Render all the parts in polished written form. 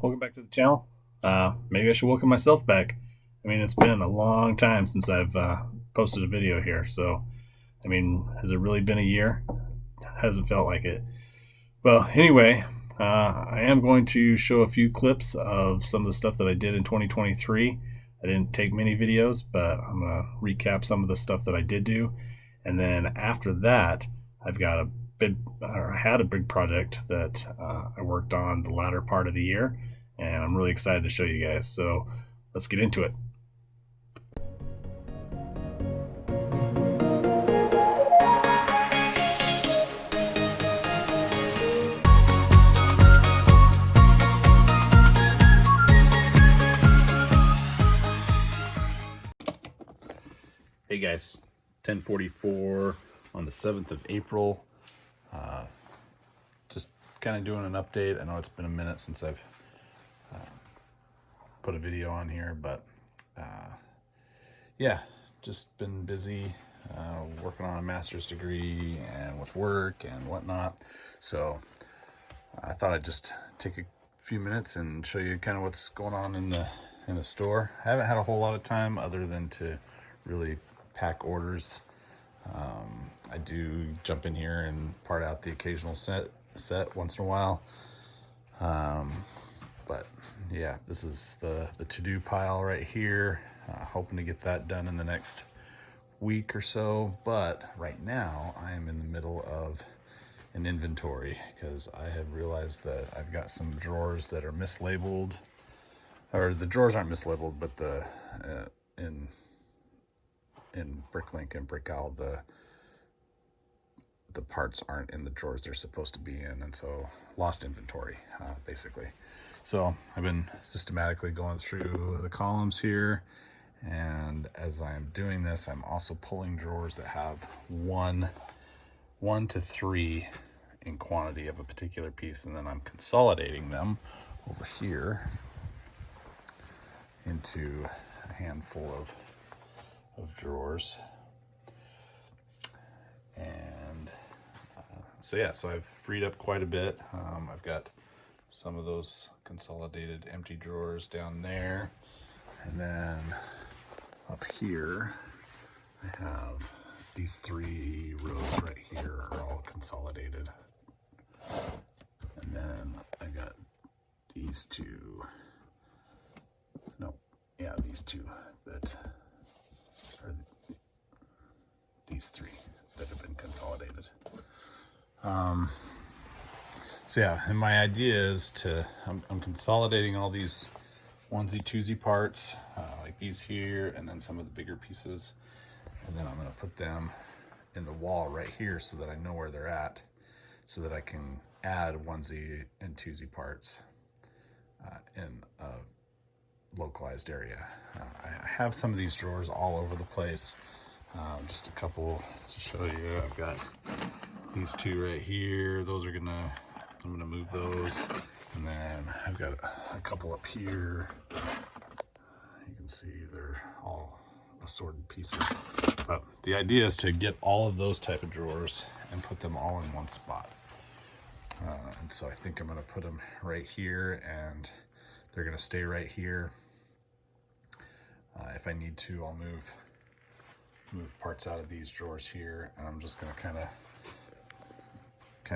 Welcome back to the channel. Maybe I should welcome myself back. I mean, it's been a long time since I've posted a video here. So, I mean, has it really been a year? Hasn't felt like it. Well, anyway, I am going to show a few clips of some of the stuff that I did in 2023. I didn't take many videos, but I'm going to recap some of the stuff that I did do. And then after that, I've got I had a big project that I worked on the latter part of the year, and I'm really excited to show you guys. So let's get into it. Hey guys, 10:44 on the 7th of April. Just kind of doing an update. I know it's been a minute since I've put a video on here, but yeah, just been busy working on a master's degree and with work and whatnot. So I thought I'd just take a few minutes and show you kind of what's going on in the store. I haven't had a whole lot of time other than to really pack orders. I do jump in here and part out the occasional set once in a while. But yeah, this is the to-do pile right here. Hoping to get that done in the next week or so. But right now I am in the middle of an inventory because I have realized that I've got some drawers that are mislabeled, or the drawers aren't mislabeled, but the in Bricklink and Brickowl, the parts aren't in the drawers they're supposed to be in, and so lost inventory basically. So I've been systematically going through the columns here, and as I'm doing this, I'm also pulling drawers that have one to three in quantity of a particular piece, and then I'm consolidating them over here into a handful of drawers. And so yeah, so I've freed up quite a bit. I've got some of those consolidated empty drawers down there, and then up here I have these three rows right here are all consolidated, and then I got these two, these two that are these three that have been consolidated. So yeah, and my idea is I'm consolidating all these onesie twosie parts, like these here, and then some of the bigger pieces, and then I'm going to put them in the wall right here so that I know where they're at, so that I can add onesie and twosie parts in a localized area. I have some of these drawers all over the place. Just a couple to show you. I've got these two right here. I'm gonna move those, and then I've got a couple up here. You can see they're all assorted pieces. But the idea is to get all of those type of drawers and put them all in one spot. And so I think I'm gonna put them right here, and they're gonna stay right here. If I need to, I'll move parts out of these drawers here, and I'm just going to kind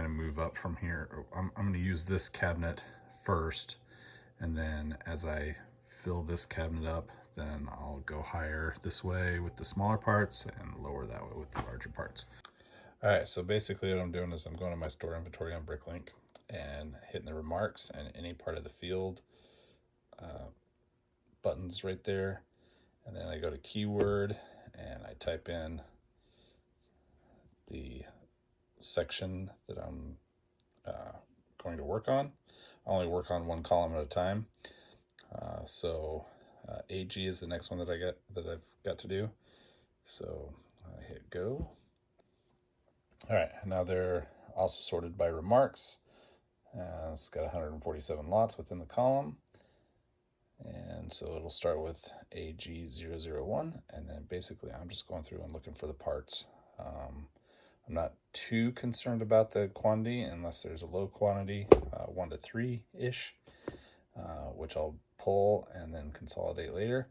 of move up from here. I'm going to use this cabinet first, and then as I fill this cabinet up, then I'll go higher this way with the smaller parts and lower that way with the larger parts. All right, so basically what I'm doing is I'm going to my store inventory on Bricklink and hitting the remarks and any part of the field buttons right there. And then I go to keyword and I type in the section that I'm going to work on. I only work on one column at a time. So AG is the next one that I've got to do. So I hit go. All right, now they're also sorted by remarks. It's got 147 lots within the column. And so it'll start with AG001, and then basically I'm just going through and looking for the parts. I'm not too concerned about the quantity unless there's a low quantity, 1 to 3 ish. which I'll pull and then consolidate later.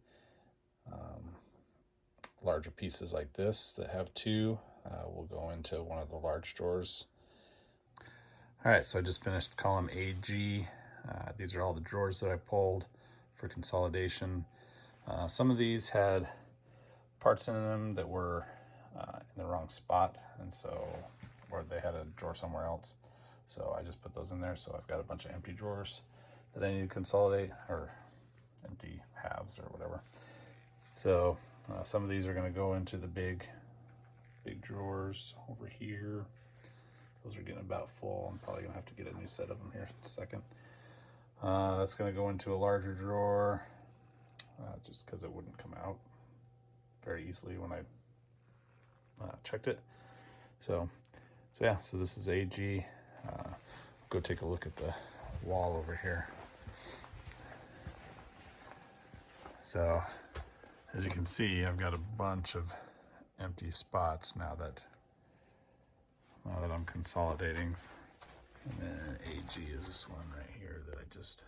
Larger pieces like this that have two will go into one of the large drawers. All right, so I just finished column AG. These are all the drawers that I pulled for consolidation. Some of these had parts in them that were in the wrong spot, and so, or they had a drawer somewhere else. So I just put those in there. So I've got a bunch of empty drawers that I need to consolidate, or empty halves or whatever. So some of these are going to go into the big drawers over here. Those are getting about full. I'm probably gonna have to get a new set of them here in a second. That's gonna go into a larger drawer, just because it wouldn't come out very easily when I checked it. So yeah, so this is AG. Go take a look at the wall over here. So as you can see, I've got a bunch of empty spots now that I'm consolidating. And then AG is this one right here that I just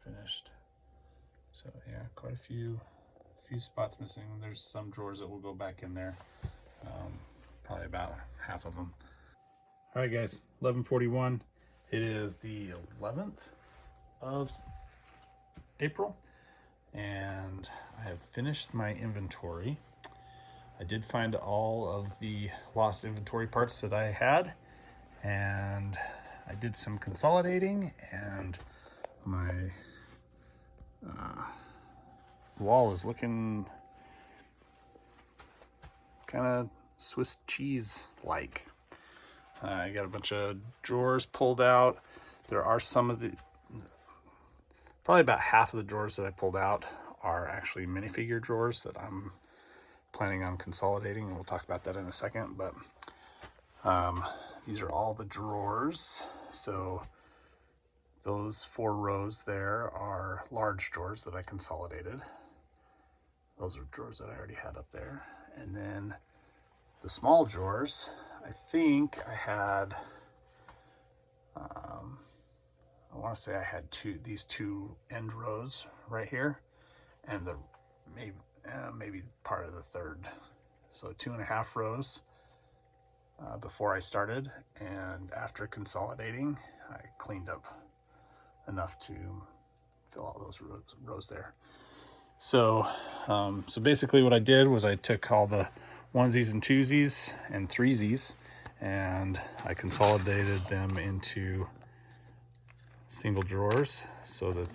finished. So yeah, quite a few spots missing. There's some drawers that will go back in there, probably about half of them. All right guys, 11:41. It is the 11th of April, and I have finished my inventory. I did find all of the lost inventory parts that I had, and I did some consolidating, and my wall is looking kind of Swiss cheese like. I got a bunch of drawers pulled out. There are some of the, probably about half of the drawers that I pulled out are actually minifigure drawers that I'm planning on consolidating, and we'll talk about that in a second. But these are all the drawers. So those 4 rows there are large drawers that I consolidated. Those are drawers that I already had up there. And then the small drawers, I think I had, I want to say I had these two end rows right here, and the maybe part of the third. So 2.5 rows before I started, and after consolidating, I cleaned up enough to fill all those rows there. So so basically what I did was I took all the onesies and twosies and threesies, and I consolidated them into single drawers so that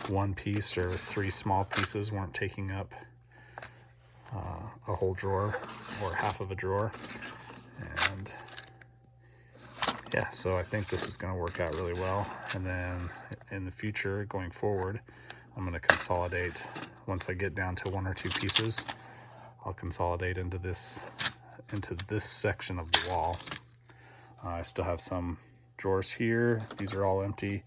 one piece or 3 small pieces weren't taking up a whole drawer or half of a drawer. And yeah, so I think this is going to work out really well. And then in the future, going forward, I'm going to consolidate. Once I get down to 1 or 2 pieces, I'll consolidate into this section of the wall. I still have some drawers here. These are all empty.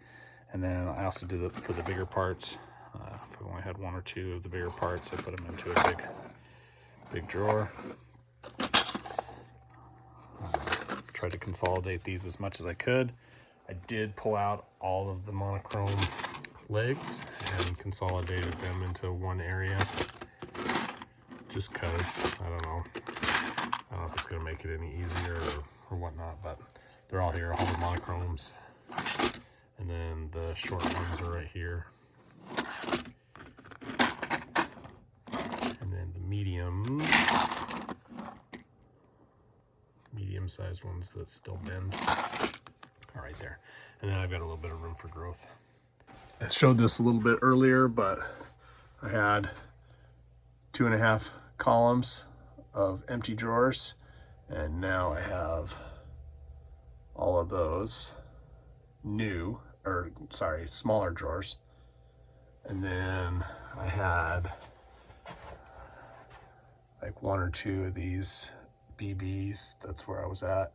And then I also did it for the bigger parts. If I only had 1 or 2 of the bigger parts, I put them into a big drawer. Tried to consolidate these as much as I could. I did pull out all of the monochrome legs and consolidated them into one area, just because I don't know if it's going to make it any easier or whatnot, but they're all here, all the monochromes. And then the short ones are right here. And then the medium-sized ones that still bend are right there. And then I've got a little bit of room for growth. I showed this a little bit earlier, but I had 2.5 columns of empty drawers, and now I have all of those smaller drawers. And then I had like 1 or 2 of these BBs. That's where I was at.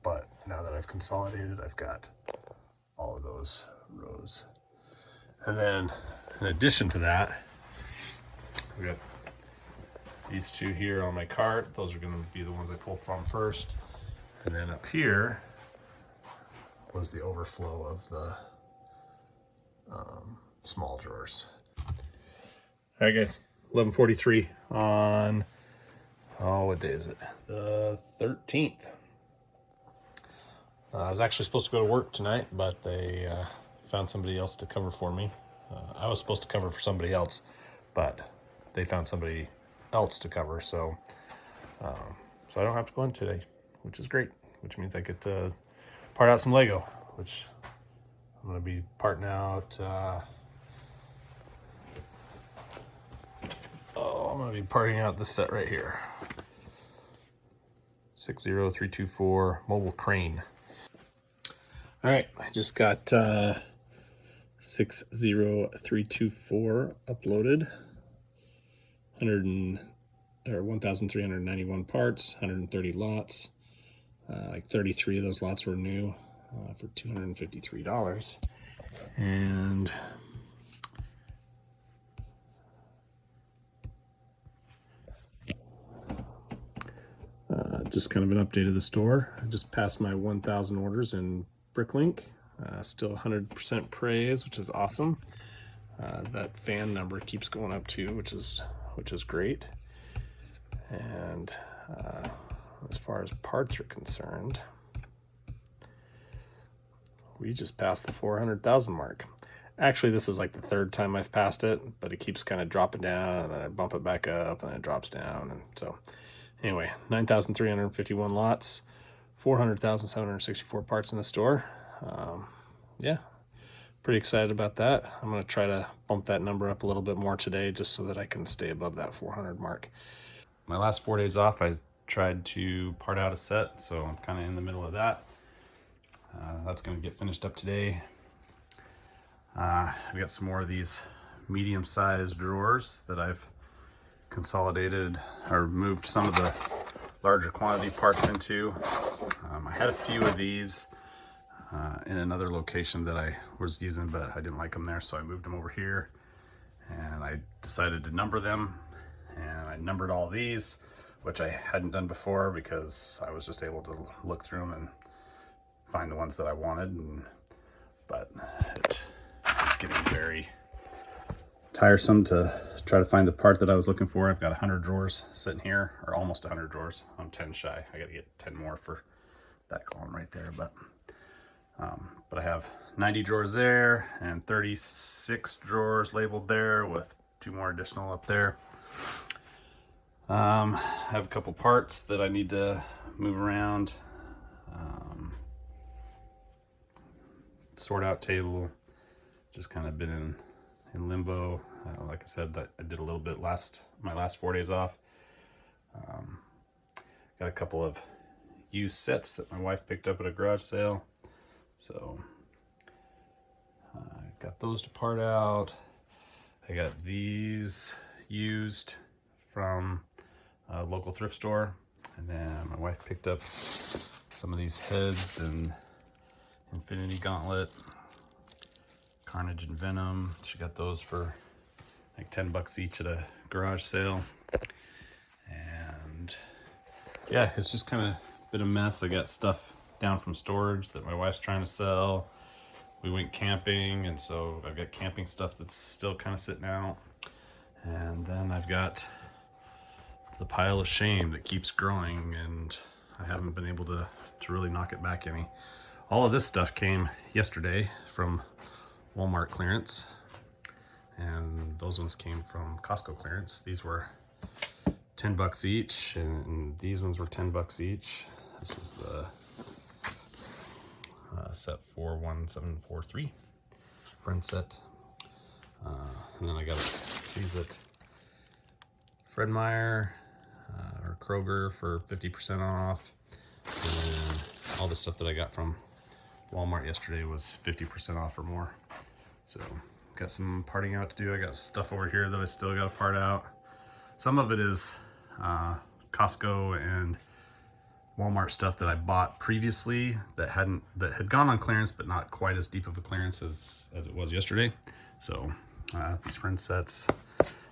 But now that I've consolidated, I've got all of those rows. And then in addition to that, we got these 2 here on my cart. Those are going to be the ones I pull from first. And then up here was the overflow of the small drawers. All right, guys, 11:43 on, oh, what day is it? The 13th. I was actually supposed to go to work tonight, but they found somebody else to cover for me. I was supposed to cover for somebody else, but they found somebody else to cover, so I don't have to go in today, which is great, which means I get to part out some Lego, which I'm going to be parting out. I'm going to be parting out this set right here. 60324 mobile crane. All right, I just got 60324 uploaded. 1,391 parts, 130 lots. Like 33 of those lots were new for $253. And just kind of an update of the store. I just passed my 1,000 orders in Bricklink. Still 100% praise, which is awesome. That fan number keeps going up too, which is great. And as far as parts are concerned, we just passed the 400,000 mark. Actually, this is like the third time I've passed it, but it keeps kind of dropping down, and then I bump it back up, and it drops down. And so anyway, 9,351 lots, 400,764 parts in the store. Yeah, pretty excited about that. I'm going to try to bump that number up a little bit more today just so that I can stay above that 400 mark. My last 4 days off, I tried to part out a set, so I'm kind of in the middle of that. That's going to get finished up today. I've got some more of these medium-sized drawers that I've consolidated or moved some of the larger quantity parts into. I had a few of these in another location that I was using, but I didn't like them there, so I moved them over here, and I decided to number them, and I numbered all these, which I hadn't done before because I was just able to look through them and find the ones that I wanted, but it was getting very tiresome to try to find the part that I was looking for. I've got 100 drawers sitting here, or almost 100 drawers. I'm 10 shy. I got to get 10 more for that column right there, but I have 90 drawers there and 36 drawers labeled there with 2 more additional up there. I have a couple parts that I need to move around. Sort out table, just kind of been in limbo. Like I said, that I did a little bit my last 4 days off. Got a couple of used sets that my wife picked up at a garage sale, so I got those to part out. I got these used from a local thrift store, and then my wife picked up some of these heads and Infinity Gauntlet, Carnage and Venom. She got those for like 10 bucks each at a garage sale. And yeah, it's just kind of been a mess. I got stuff down from storage that my wife's trying to sell. We went camping, and so I've got camping stuff that's still kind of sitting out. And then I've got the pile of shame that keeps growing, and I haven't been able to really knock it back any. All of this stuff came yesterday from Walmart clearance, and those ones came from Costco clearance. These were 10 bucks each, and these ones were 10 bucks each. This is the set 41743 friend set. And then I got these at Fred Meyer or Kroger for 50% off. And then all the stuff that I got from Walmart yesterday was 50% off or more. So got some parting out to do. I got stuff over here that I still got to part out. Some of it is Costco and Walmart stuff that I bought previously that had gone on clearance, but not quite as deep of a clearance as it was yesterday. So these friend sets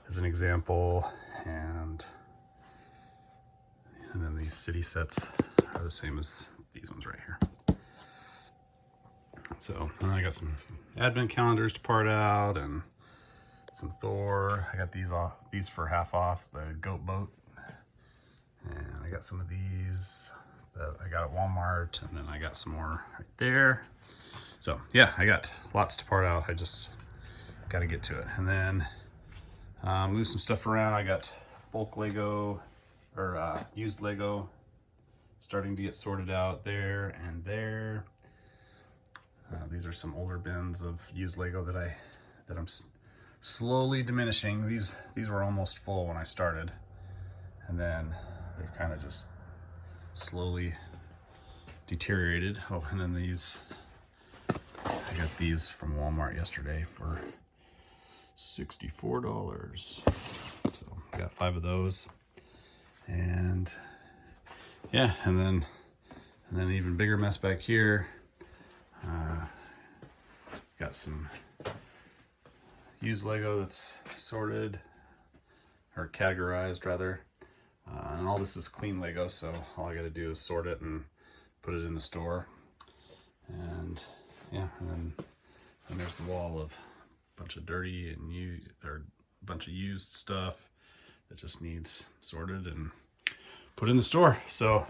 as an example, and then these city sets are the same as these ones right here. So and then I got some advent calendars to part out, and some Thor. I got these for half off, the goat boat. And I got some of these that I got at Walmart, and then I got some more right there. So yeah, I got lots to part out. I just got to get to it. And then move some stuff around. I got bulk Lego, or used Lego, starting to get sorted out there and there. These are some older bins of used Lego that I'm slowly diminishing. These were almost full when I started, and then they've kind of just slowly deteriorated. Oh, and then I got these from Walmart yesterday for $64. So I got 5 of those, and yeah, and then an even bigger mess back here. Got some used Lego that's sorted, or categorized rather. And all this is clean Lego, so all I gotta do is sort it and put it in the store. And yeah, and there's the wall of a bunch of dirty and a bunch of used stuff that just needs sorted and put in the store. So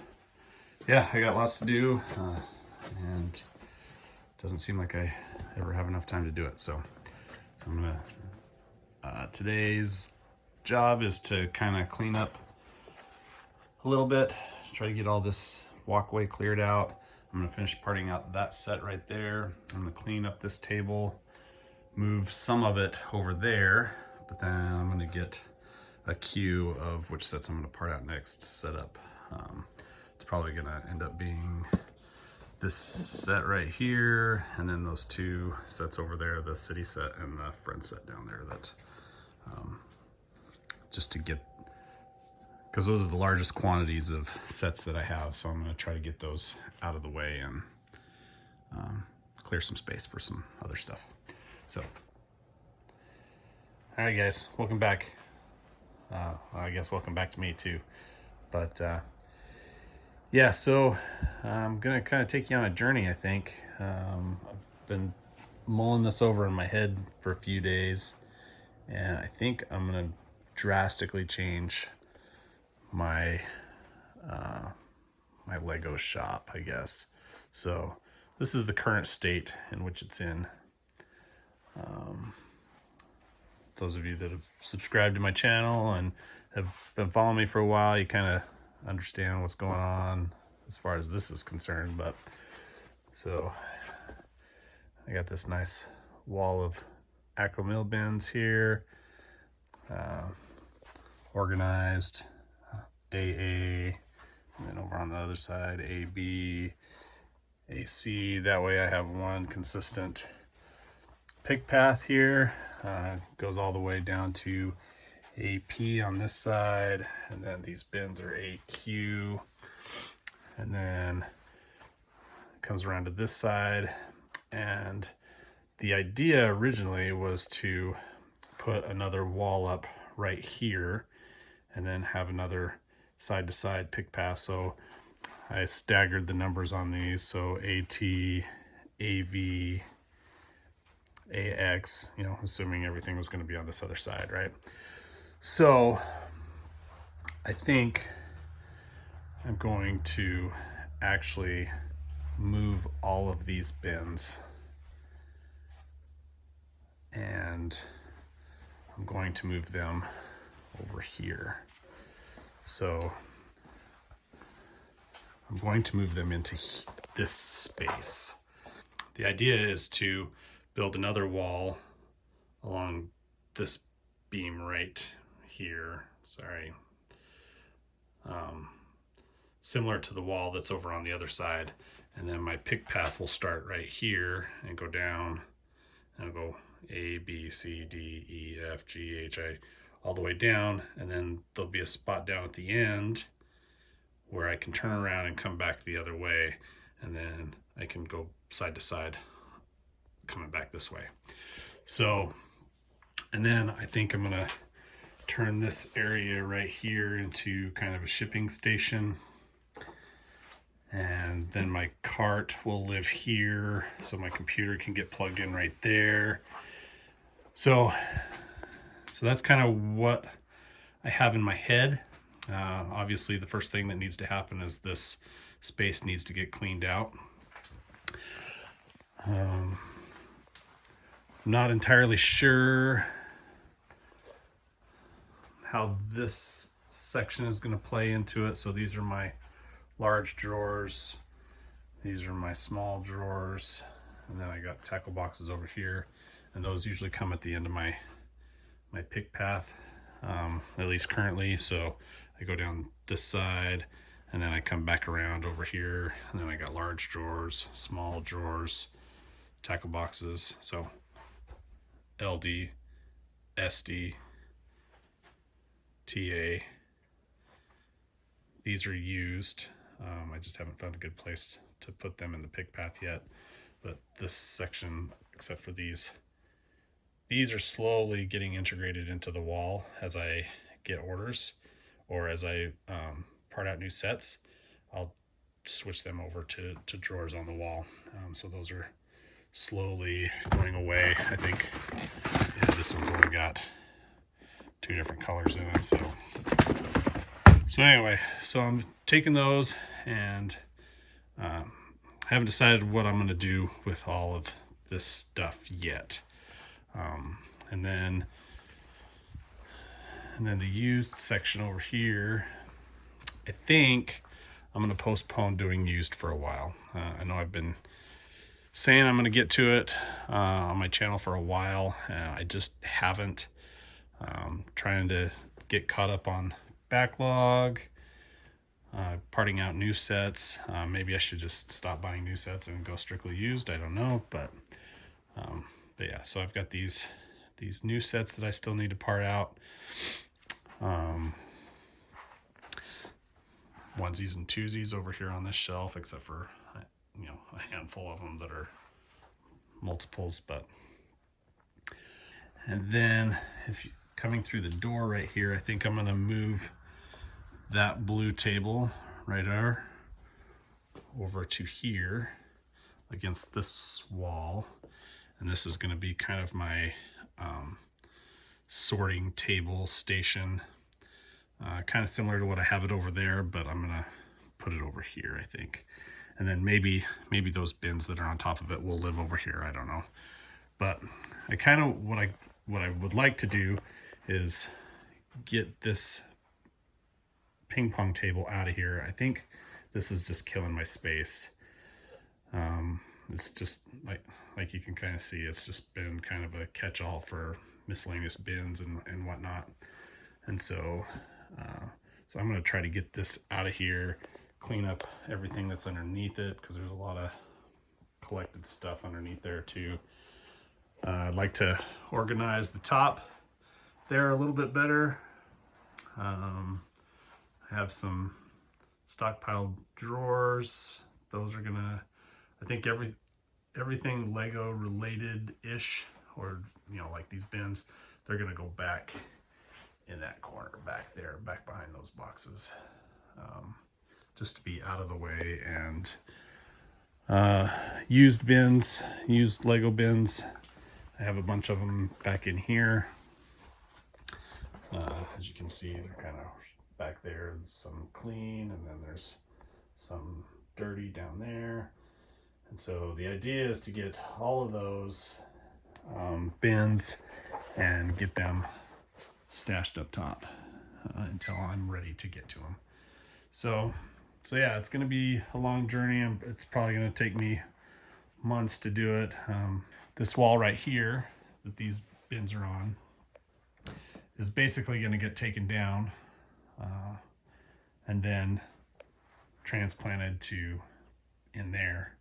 yeah, I got lots to do, and it doesn't seem like I ever have enough time to do it. So I'm gonna, today's job is to kind of clean up a little bit, try to get all this walkway cleared out. I'm gonna finish parting out that set right there. I'm gonna clean up this table, move some of it over there, but then I'm gonna get a queue of which sets I'm gonna part out next set up. It's probably gonna end up being this set right here, and then those 2 sets over there, the city set and the friend set down there, that just to get, because those are the largest quantities of sets that I have. So I'm going to try to get those out of the way and clear some space for some other stuff. So, all right, guys, welcome back. I guess welcome back to me too. But yeah, so I'm going to kind of take you on a journey, I think. I've been mulling this over in my head for a few days, and I think I'm going to drastically change my my Lego shop, I guess. So this is the current state in which it's in. Those of you that have subscribed to my channel and have been following me for a while, you kind of understand what's going on as far as this is concerned. But so I got this nice wall of Acromil bins here, organized, AA, and then over on the other side, AB, AC. That way I have one consistent pick path here. Goes all the way down to AP on this side, and then these bins are AQ, and then it comes around to this side. And the idea originally was to put another wall up right here and then have another side to side pick path. So I staggered the numbers on these, so AT, AV, AX, you know, assuming everything was going to be on this other side, right? So I think I'm going to actually move all of these bins, and I'm going to move them over here. So I'm going to move them into this space. The idea is to build another wall along this beam right here. Sorry. Similar to the wall that's over on the other side. And then my pick path will start right here and go down, and I'll go A, B, C, D, E, F, G, H, I, all the way down. And then there'll be a spot down at the end where I can turn around and come back the other way. And then I can go side to side, coming back this way. So, and then I think I'm gonna turn this area right here into kind of a shipping station. And then my cart will live here, so my computer can get plugged in right there. So that's kind of what I have in my head. Obviously, the first thing that needs to happen is this space needs to get cleaned out. I'm not entirely sure how this section is going to play into it. So these are my large drawers. These are my small drawers. And then I got tackle boxes over here. And those usually come at the end of my pick path, at least currently. So I go down this side and then I come back around over here. And then I got large drawers, small drawers, tackle boxes. So LD, SD, TA. These are used. I just haven't found a good place to put them in the pick path yet. But this section, except for these are slowly getting integrated into the wall as I get orders, or as I part out new sets. I'll switch them over to drawers on the wall. So those are slowly going away. I think this one's only got 2 different colors in it. So anyway, so I'm taking those, and I haven't decided what I'm going to do with all of this stuff yet. And then the used section over here, I think I'm going to postpone doing used for a while. I know I've been saying I'm going to get to it on my channel for a while. I just haven't. Trying to get caught up on backlog, parting out new sets. Maybe I should just stop buying new sets and go strictly used. I don't know, but yeah. So I've got these new sets that I still need to part out. Onesies and twosies over here on this shelf, except for a handful of them that are multiples. And then if you coming through the door right here, I think I'm going to move that blue table right there over to here against this wall. And this is going to be kind of my sorting table station, kind of similar to what I have it over there, but I'm going to put it over here, I think. And then maybe those bins that are on top of it will live over here. I don't know. But I kind of, what I would like to do is get this ping pong table out of here. I think this is just killing my space. It's just like you can kind of see, it's just been kind of a catch-all for miscellaneous bins and whatnot. And so I'm going to try to get this out of here, clean up everything that's underneath it, because there's a lot of collected stuff underneath there too. I'd like to organize the top there a little bit better. I have some stockpiled drawers. Those are gonna, I think everything Lego related-ish, or like these bins, they're gonna go back in that corner back there, back behind those boxes, just to be out of the way. And used bins, used Lego bins, I have a bunch of them back in here. As you can see, they're kind of back there. There's some clean, and then there's some dirty down there. And so the idea is to get all of those bins and get them stashed up top until I'm ready to get to them. So yeah, it's going to be a long journey, and it's probably going to take me months to do it. This wall right here that these bins are on is basically going to get taken down and then transplanted to in there.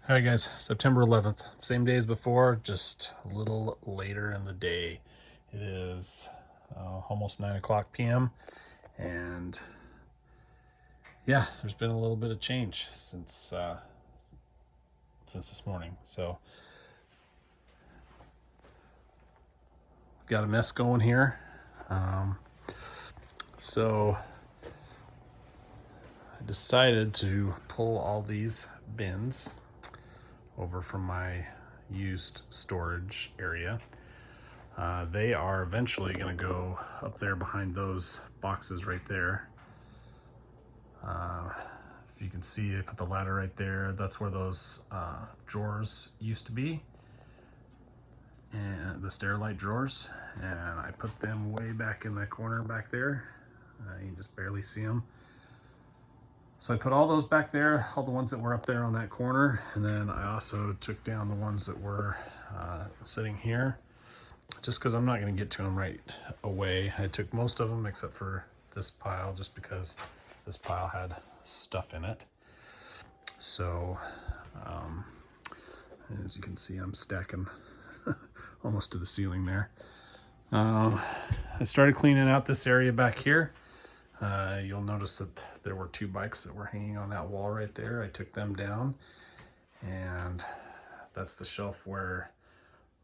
All right, guys, September 11th, same day as before, just a little later in the day. It is almost 9:00 p.m. and yeah, there's been a little bit of change since this morning. So got a mess going here. So I decided to pull all these bins over from my used storage area. They are eventually going to go up there behind those boxes right there. If you can see, I put the ladder right there. That's where those drawers used to be, and the Sterilite drawers, and I put them way back in the corner back there. You can just barely see them. So I put all those back there, all the ones that were up there on that corner, and then I also took down the ones that were sitting here, just because I'm not going to get to them right away. I took most of them except for this pile, just because this pile had stuff in it. So as you can see, I'm stacking almost to the ceiling there. I started cleaning out this area back here. You'll notice that there were 2 bikes that were hanging on that wall right there. I took them down, and that's the shelf where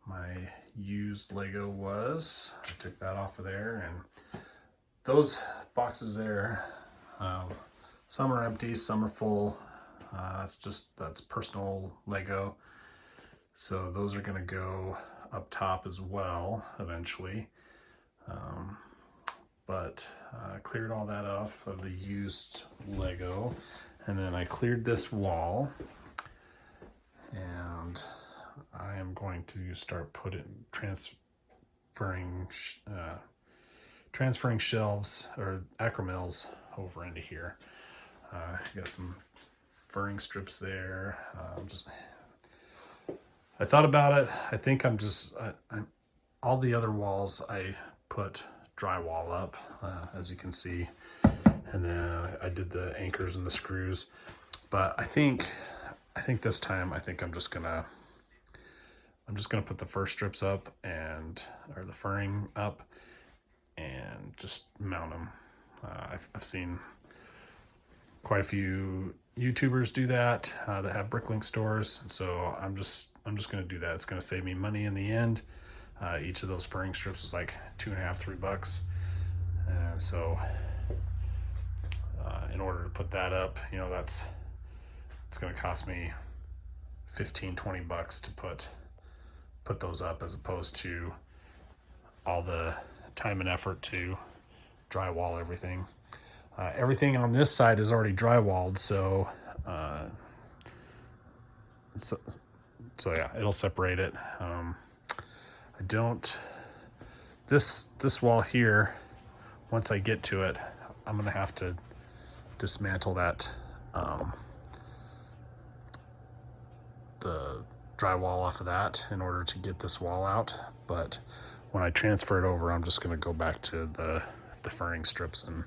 my used Lego was. I took that off of there, and those boxes there, some are empty, some are full. That's personal Lego. So those are gonna go up top as well eventually. But I cleared all that off of the used Lego, and then I cleared this wall, and I am going to start transferring shelves or acromills over into here. Got some furring strips there. I thought about it. I think I'm all the other walls I put drywall up, as you can see, and then I did the anchors and the screws. But I think this time I'm just gonna put the first strips up or the furring up and just mount them. I've seen quite a few YouTubers do that that have Bricklink stores, so I'm just gonna do that. It's gonna save me money in the end. Each of those furring strips was like $2.50, $3, and so in order to put that up, it's going to cost me $15, $20 to put those up, as opposed to all the time and effort to drywall everything. Everything on this side is already drywalled, so yeah, it'll separate it. This wall here, once I get to it, I'm gonna have to dismantle that the drywall off of that in order to get this wall out. But when I transfer it over, I'm just gonna go back to the furring strips, and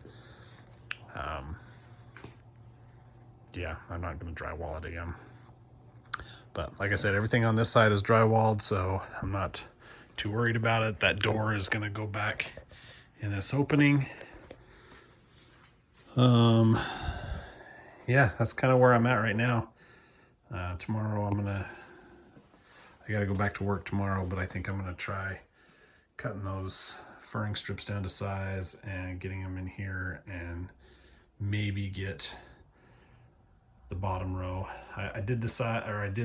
yeah, I'm not gonna drywall it again. But like I said, everything on this side is drywalled, so I'm not too worried about it. That door is going to go back in this opening. Yeah, that's kind of where I'm at right now. Tomorrow I got to go back to work tomorrow, but I think I'm going to try cutting those furring strips down to size and getting them in here, and maybe get the bottom row. I did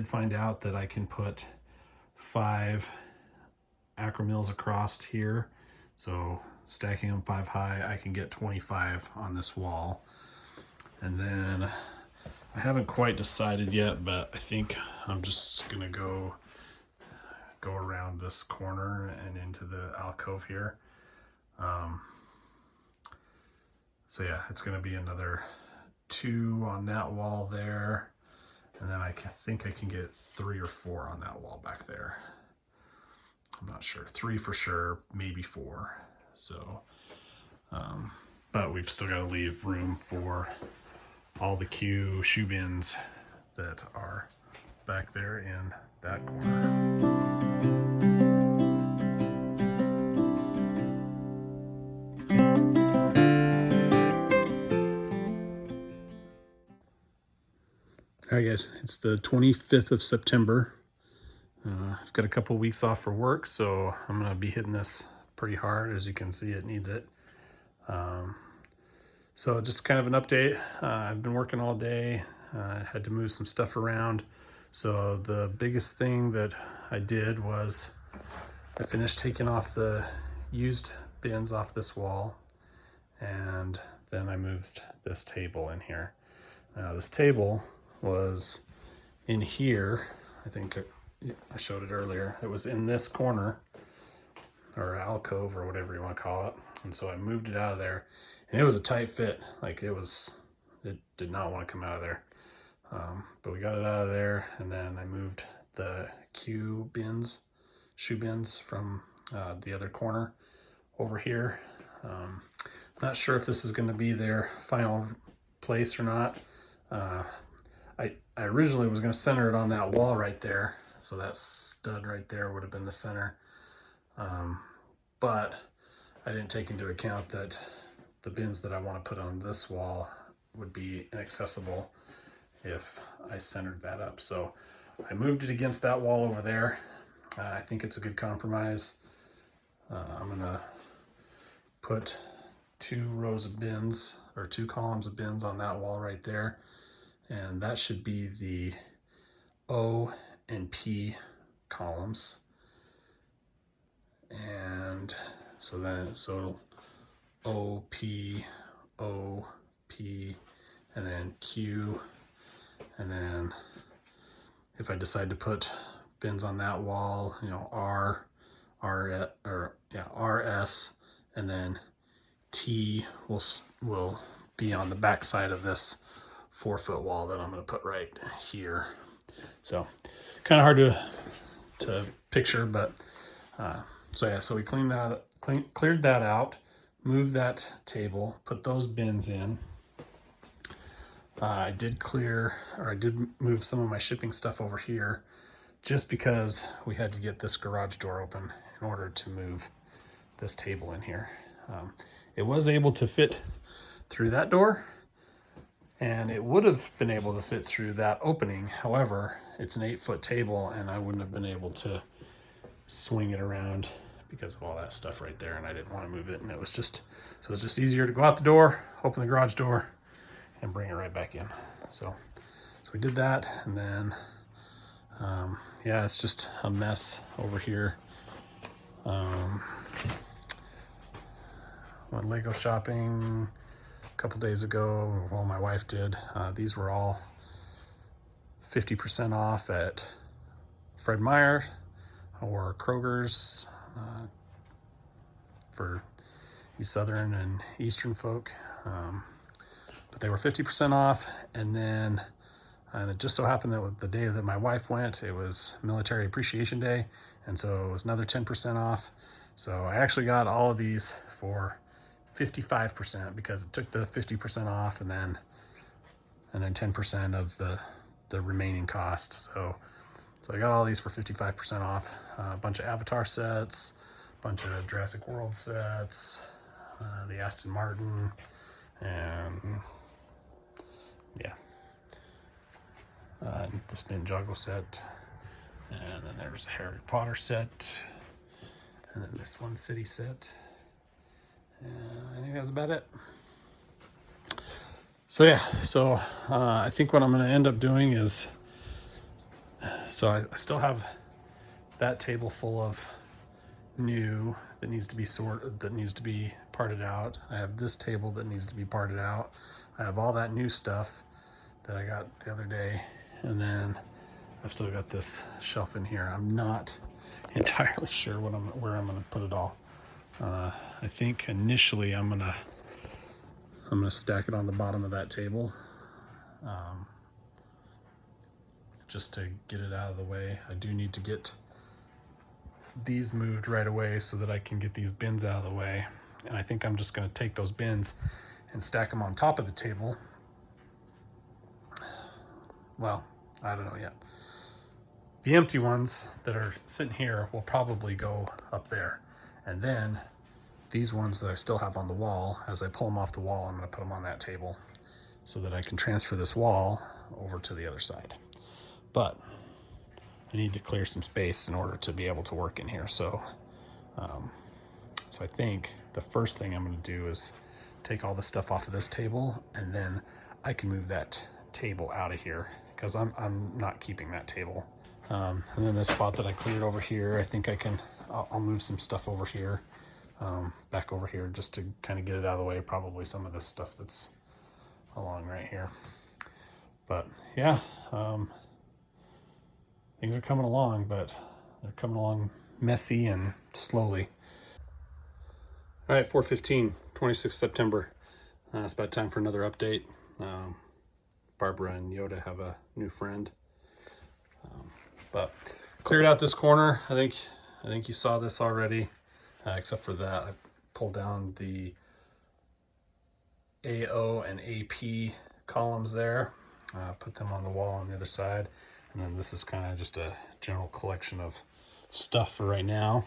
find out that I can put 5 acromills across here, so stacking them 5 high, I can get 25 on this wall. And then I haven't quite decided yet, but I think I'm just gonna go around this corner and into the alcove here. So yeah, it's gonna be another 2 on that wall there, and then I think I can get 3 or 4 on that wall back there. I'm not sure. 3 for sure, maybe 4. So, but we've still got to leave room for all the Q shoe bins that are back there in that corner. All right, guys, it's the 25th of September. I've got a couple weeks off for work, so I'm going to be hitting this pretty hard. As you can see, it needs it. So just kind of an update. I've been working all day. Had to move some stuff around. So the biggest thing that I did was I finished taking off the used bins off this wall, and then I moved this table in here. Now this table was in here. I think I showed it earlier. It was in this corner, or alcove, or whatever you want to call it. And so I moved it out of there, and it was a tight fit. Like it did not want to come out of there. But we got it out of there, and then I moved the shoe bins from the other corner over here. Not sure if this is going to be their final place or not. I originally was going to center it on that wall right there, so that stud right there would have been the center. But I didn't take into account that the bins that I want to put on this wall would be inaccessible if I centered that up. So I moved it against that wall over there. I think it's a good compromise. I'm gonna put 2 rows of bins, or 2 columns of bins on that wall right there. And that should be the O and P columns. And so O, P, and then Q. And then if I decide to put bins on that wall, you know, RS, and then T will be on the back side of this 4-foot wall that I'm going to put right here. So kind of hard to picture, but so we cleared that out, moved that table, put those bins in. I did move some of my shipping stuff over here, just because we had to get this garage door open in order to move this table in here. It was able to fit through that door, and it would have been able to fit through that opening. However, it's an 8-foot table, and I wouldn't have been able to swing it around because of all that stuff right there, and I didn't want to move it. And it was just easier to go out the door, open the garage door, and bring it right back in. So we did that, and then yeah, it's just a mess over here. Went Lego shopping a couple days ago. Well, my wife did. These were all 50% off at Fred Meyer or Kroger's for you Southern and Eastern folk. But they were 50% off, and it just so happened that with the day that my wife went, it was Military Appreciation Day, and so it was another 10% off. So I actually got all of these for 55%, because it took the 50% off and then 10% of the remaining cost. So I got all these for 55% off. A bunch of Avatar sets, a bunch of Jurassic World sets, the Aston Martin, and yeah, this Ninjago set, and then there's a Harry Potter set, and then this one City set. I think that's about it. So yeah, I think what I'm going to end up doing is, I still have that table full of new that needs to be sorted, that needs to be parted out. I have this table that needs to be parted out. I have all that new stuff that I got the other day, and then I've still got this shelf in here. I'm not entirely sure where I'm gonna put it all. I think initially I'm gonna stack it on the bottom of that table, just to get it out of the way. I do need to get these moved right away so that I can get these bins out of the way. And I think I'm just gonna take those bins and stack them on top of the table. Well, I don't know yet. The empty ones that are sitting here will probably go up there. And then these ones that I still have on the wall, as I pull them off the wall, I'm gonna put them on that table so that I can transfer this wall over to the other side. But I need to clear some space in order to be able to work in here. So I think the first thing I'm gonna do is take all the stuff off of this table, and then I can move that table out of here because I'm not keeping that table. And then this spot that I cleared over here, I think I'll move some stuff over here, back over here, just to kind of get it out of the way. Probably some of this stuff that's along right here. But yeah, things are coming along, but they're coming along messy and slowly. All right, 4/15, 26th September. It's about time for another update. Barbara and Yoda have a new friend. But cleared out this corner. I think you saw this already, except for that I pulled down the AO and AP columns there, put them on the wall on the other side, and then this is kind of just a general collection of stuff for right now.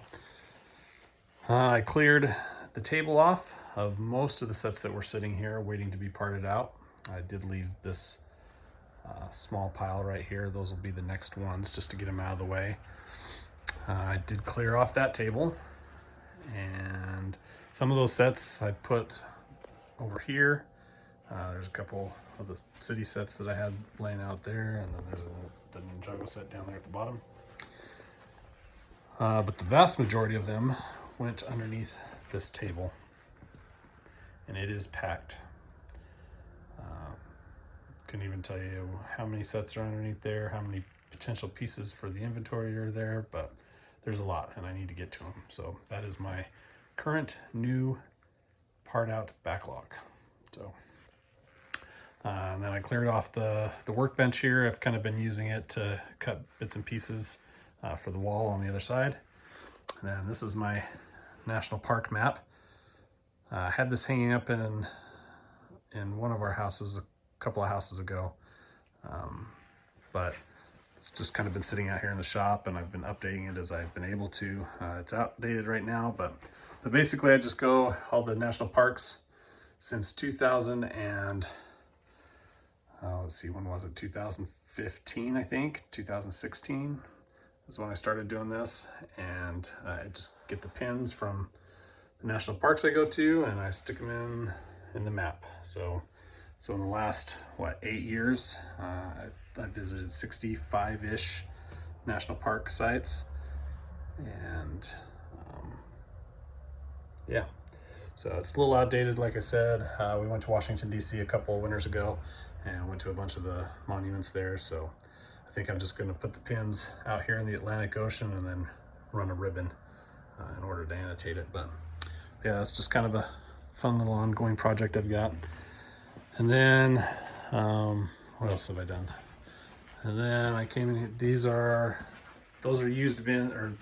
I cleared the table off of most of the sets that were sitting here waiting to be parted out. I did leave this small pile right here. Those will be the next ones, just to get them out of the way. I did clear off that table, and some of those sets I put over here. There's a couple of the city sets that I had laying out there, and then there's the Ninjago set down there at the bottom. But the vast majority of them went underneath this table, and it is packed. Couldn't even tell you how many sets are underneath there, how many potential pieces for the inventory are there, but there's a lot, and I need to get to them. So that is my current new part out backlog. So and then I cleared off the workbench here. I've kind of been using it to cut bits and pieces for the wall on the other side. And then this is my national park map. I had this hanging up in one of our houses a couple of houses ago, but it's just kind of been sitting out here in the shop, and I've been updating it as I've been able to. It's outdated right now, but basically I just go all the national parks since 2000 and let's see, when was it? 2015, I think. 2016 is when I started doing this, and I just get the pins from the national parks I go to, and I stick them in the map. So in the last 8 years, I visited 65-ish national park sites, and yeah, so it's a little outdated. Like I said, we went to Washington DC a couple of winters ago and went to a bunch of the monuments there. So I think I'm just going to put the pins out here in the Atlantic Ocean and then run a ribbon in order to annotate it. But yeah, that's just kind of a fun little ongoing project I've got. And then what else have I done? And then I came in here. Those are used bin, or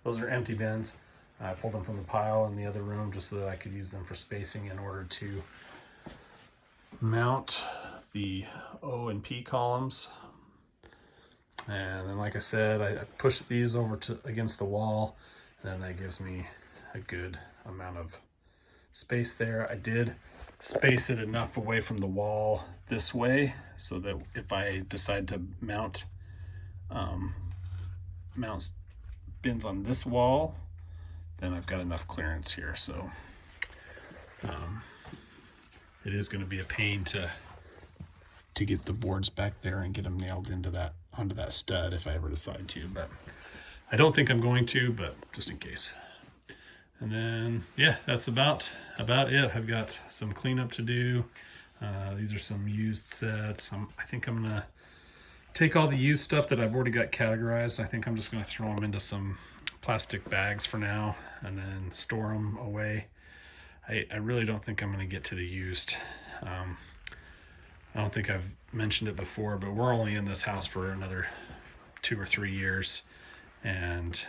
those are empty bins. I pulled them from the pile in the other room just so that I could use them for spacing in order to mount the O and P columns. And then, like I said, I pushed these over against the wall, and then that gives me a good amount of space there. I did space it enough away from the wall this way so that if I decide to mount bins on this wall, then I've got enough clearance here. So it is going to be a pain to get the boards back there and get them nailed onto that stud if I ever decide to, but I don't think I'm going to, but just in case. And then, yeah, that's about it. I've got some cleanup to do. These are some used sets. I think I'm gonna take all the used stuff that I've already got categorized. I think I'm just gonna throw them into some plastic bags for now and then store them away. I really don't think I'm gonna get to the used. I don't think I've mentioned it before, but we're only in this house for another 2 or 3 years. And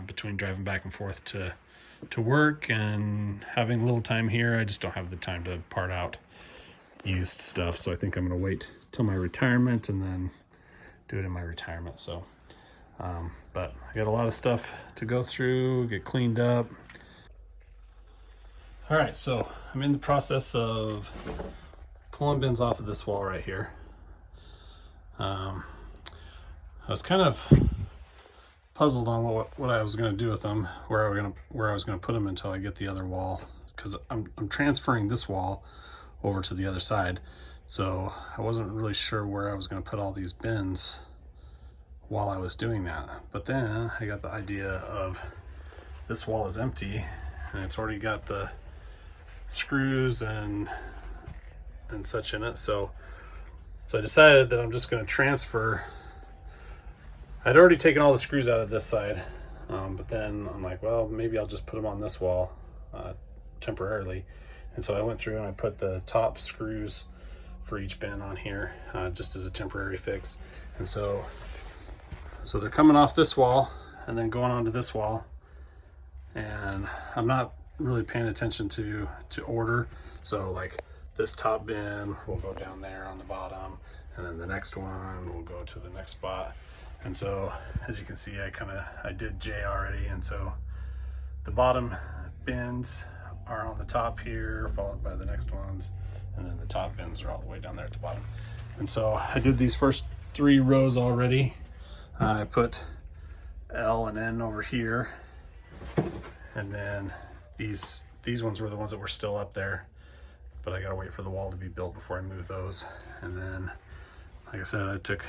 between driving back and forth to work and having a little time here, I just don't have the time to part out used stuff. So I think I'm going to wait till my retirement and then do it in my retirement. So, but I got a lot of stuff to go through, get cleaned up. All right, so I'm in the process of pulling bins off of this wall right here. I was kind of puzzled on what I was going to do with them, where I was going to put them until I get the other wall because I'm transferring this wall over to the other side. So I wasn't really sure where I was going to put all these bins while I was doing that. But then I got the idea of this wall is empty and it's already got the screws and such in it. So I decided that I'm just going to transfer. I'd already taken all the screws out of this side, but then I'm like, well, maybe I'll just put them on this wall temporarily. And so I went through and I put the top screws for each bin on here just as a temporary fix. And so they're coming off this wall and then going onto this wall. And I'm not really paying attention to order. So like this top bin will go down there on the bottom, and then the next one will go to the next spot. And so as you can see, I did J already. And so the bottom bins are on the top here, followed by the next ones. And then the top bins are all the way down there at the bottom. And so I did these first 3 rows already. I put L and N over here. And then these ones were the ones that were still up there, but I gotta wait for the wall to be built before I move those. And then, like I said, I took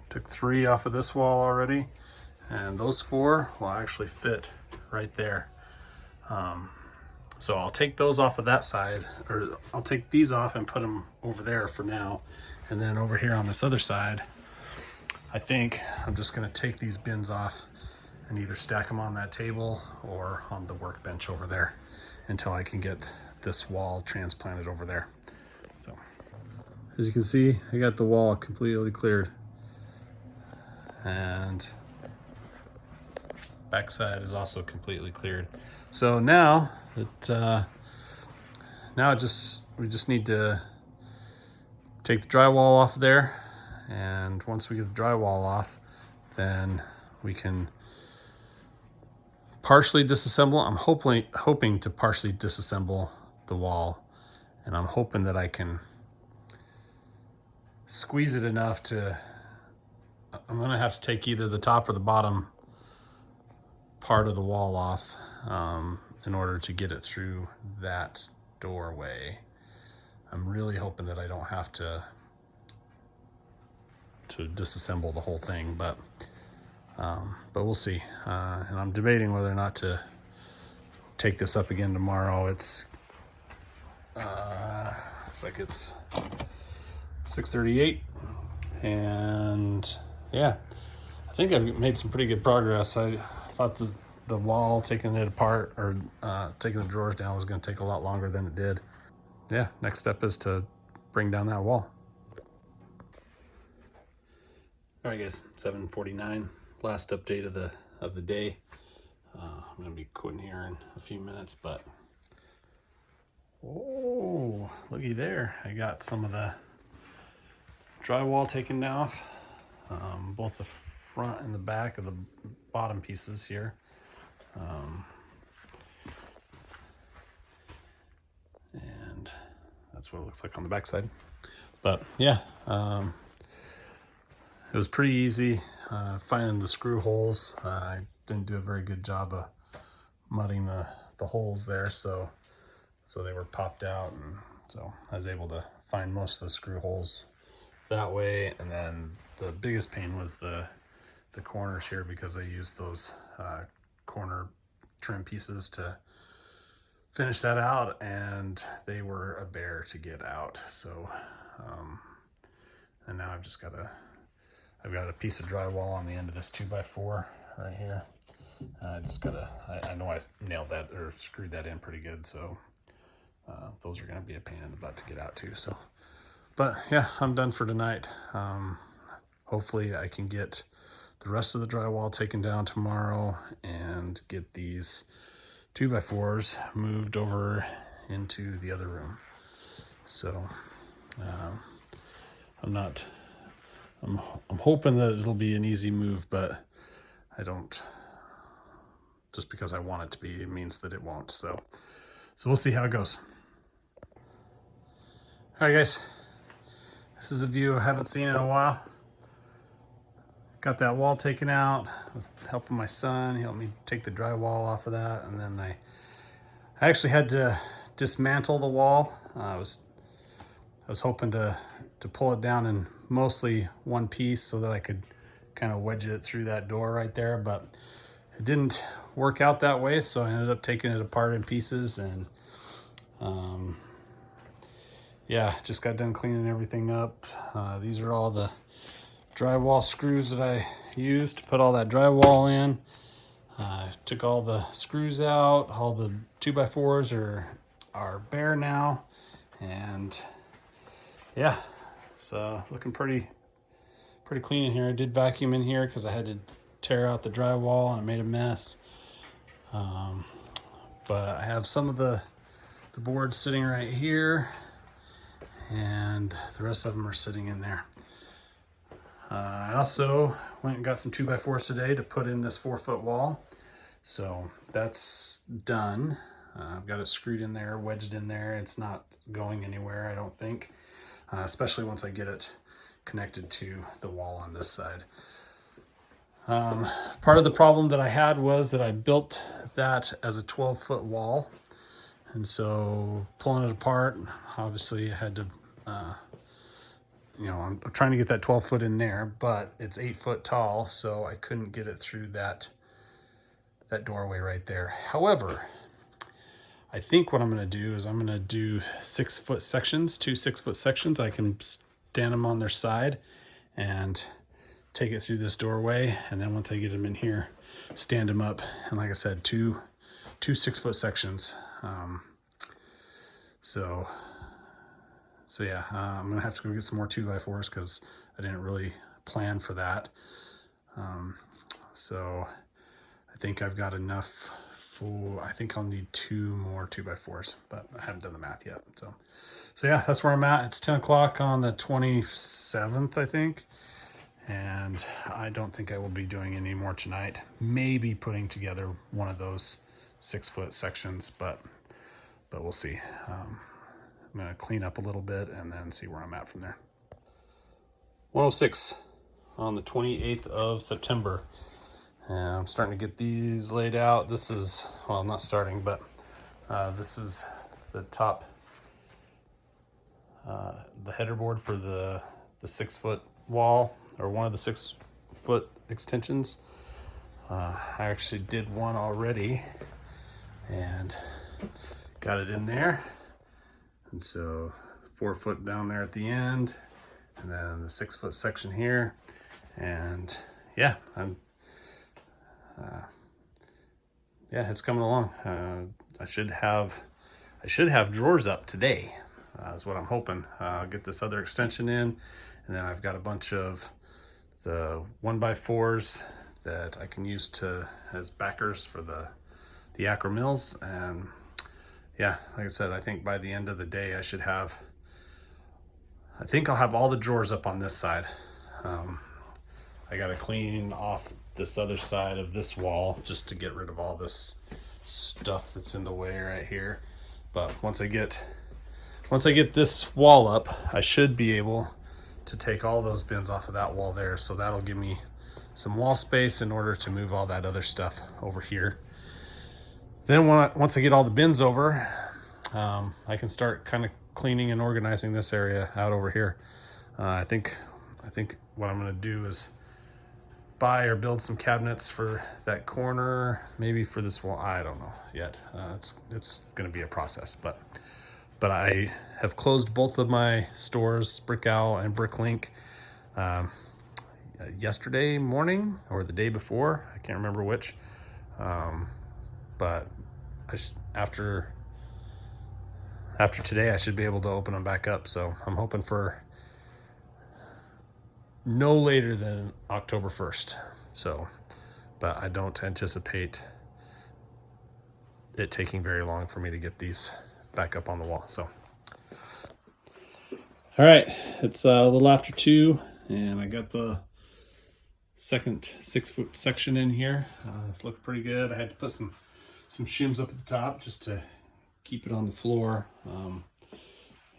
3 off of this wall already, and those 4 will actually fit right there. So I'll take those off of that side, or I'll take these off and put them over there for now. And then over here on this other side, I think I'm just gonna take these bins off and either stack them on that table or on the workbench over there until I can get this wall transplanted over there. So as you can see, I got the wall completely cleared, and backside is also completely cleared. So now we just need to take the drywall off there, and once we get the drywall off, then we can partially disassemble. I'm hoping to partially disassemble the wall, and I'm hoping that I can squeeze it enough to, I'm gonna have to take either the top or the bottom part of the wall off in order to get it through that doorway. I'm really hoping that I don't have to disassemble the whole thing, but we'll see. And I'm debating whether or not to take this up again tomorrow. It's looks like it's 6:38, and yeah, I think I've made some pretty good progress. I thought the wall, taking it apart, or taking the drawers down, was going to take a lot longer than it did. Yeah, next step is to bring down that wall. All right, guys, 7:49. Last update of the day. I'm gonna be quitting here in a few minutes, but oh, looky there! I got some of the drywall taken off, both the front and the back of the bottom pieces here. And that's what it looks like on the back side. But yeah, it was pretty easy finding the screw holes. I didn't do a very good job of mudding the holes there, so they were popped out, and so I was able to find most of the screw holes that way. And then the biggest pain was the corners here, because I used those corner trim pieces to finish that out, and they were a bear to get out. So and now I've got a piece of drywall on the end of this 2x4 right here. I know I nailed that or screwed that in pretty good, so those are going to be a pain in the butt to get out too. So, but yeah, I'm done for tonight. Hopefully I can get the rest of the drywall taken down tomorrow and get these 2x4s moved over into the other room. So I'm hoping that it'll be an easy move, but I don't, just because I want it to be, it means that it won't. So we'll see how it goes. All right, guys, this is a view I haven't seen in a while. Got that wall taken out. I was helping my son. He helped me take the drywall off of that, and then I I actually had to dismantle the wall. I was hoping to pull it down in mostly one piece so that I could kind of wedge it through that door right there, but it didn't work out that way, so I ended up taking it apart in pieces, and yeah, just got done cleaning everything up. These are all the drywall screws that I used to put all that drywall in. Took all the screws out, all the 2x4s are bare now, and yeah, it's looking pretty clean in here. I did vacuum in here because I had to tear out the drywall and it made a mess. But I have some of the boards sitting right here, and the rest of them are sitting in there. I also went and got some 2x4s today to put in this 4-foot wall. So that's done. I've got it screwed in there, wedged in there. It's not going anywhere, I don't think, especially once I get it connected to the wall on this side. Part of the problem that I had was that I built that as a 12-foot wall. And so pulling it apart, obviously I had to, I'm trying to get that 12 foot in there, but it's 8 foot tall, so I couldn't get it through that doorway right there. However, I think what I'm going to do is I'm going to do 6-foot sections, 2 6-foot sections. I can stand them on their side and take it through this doorway, and then once I get them in here, stand them up, and like I said, two 6-foot sections. So yeah, I'm gonna have to go get some more 2x4s because I didn't really plan for that. So I think I've got enough for, I think I'll need 2 more 2x4s, but I haven't done the math yet. So yeah, that's where I'm at. It's 10 o'clock on the 27th, I think. And I don't think I will be doing any more tonight. Maybe putting together one of those 6-foot sections, but we'll see. I'm gonna clean up a little bit and then see where I'm at from there. 106 on the 28th of September. And I'm starting to get these laid out. This is, well, I'm not starting, but this is the top, the header board for the 6-foot wall, or one of the 6-foot extensions. I actually did one already and got it in there. And so 4 foot down there at the end, and then the 6-foot section here. And yeah, it's coming along. I should have drawers up today, is what I'm hoping. I'll get this other extension in, and then I've got a bunch of the 1x4s that I can use as backers for the acro mills. And yeah, like I said, I think by the end of the day I think I'll have all the drawers up on this side. I got to clean off this other side of this wall just to get rid of all this stuff that's in the way right here. But once I get this wall up, I should be able to take all those bins off of that wall there. So that'll give me some wall space in order to move all that other stuff over here. Then once I get all the bins over, I can start kind of cleaning and organizing this area out over here. I think what I'm going to do is buy or build some cabinets for that corner, maybe for this wall. I don't know yet. It's going to be a process, but I have closed both of my stores, Brick Owl and Bricklink, yesterday morning or the day before. I can't remember which. But after today, I should be able to open them back up. So I'm hoping for no later than October 1st. So, but I don't anticipate it taking very long for me to get these back up on the wall. So, all right, it's a little after 2, and I got the second 6-foot section in here. It's looking pretty good. I had to put some shims up at the top just to keep it on the floor.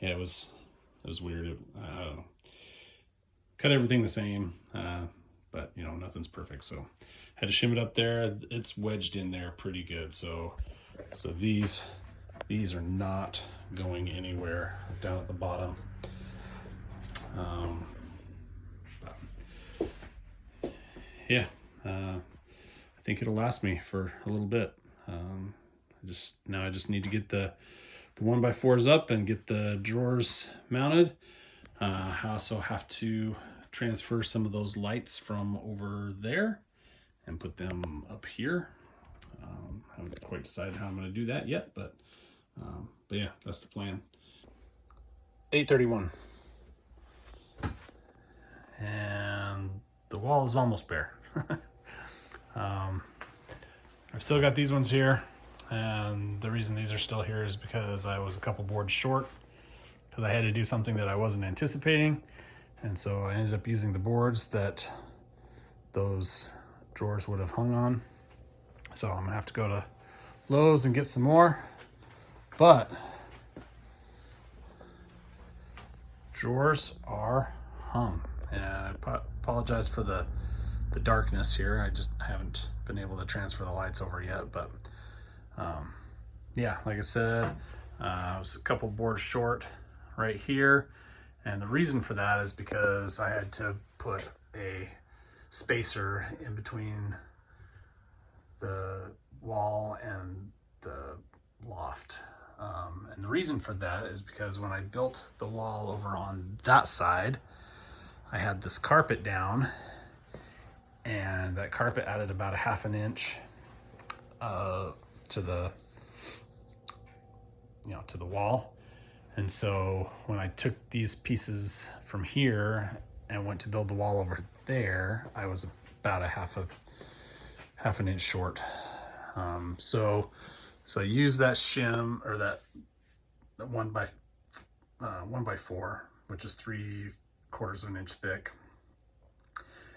Yeah, it was weird. I don't know. Cut everything the same, but nothing's perfect. So had to shim it up there. It's wedged in there pretty good. So these These are not going anywhere down at the bottom. Yeah, I think it'll last me for a little bit. I just need to get the 1x4s up and get the drawers mounted. I also have to transfer some of those lights from over there and put them up here. I haven't quite decided how I'm going to do that yet, but yeah, that's the plan. 8:31, and the wall is almost bare. I've still got these ones here, and the reason these are still here is because I was a couple boards short, because I had to do something that I wasn't anticipating, and so I ended up using the boards that those drawers would have hung on. So I'm gonna have to go to Lowe's and get some more, but drawers are hung. And I apologize for the darkness here. I just haven't been able to transfer the lights over yet, but yeah, like I said, I was a couple boards short right here, and the reason for that is because I had to put a spacer in between the wall and the loft. And the reason for that is because when I built the wall over on that side, I had this carpet down, and that carpet added about 1/2 inch to the to the wall. And so when I took these pieces from here and went to build the wall over there, I was about 1/2 inch short. So I used that shim, or that 1x4, which is 3/4 of an inch thick.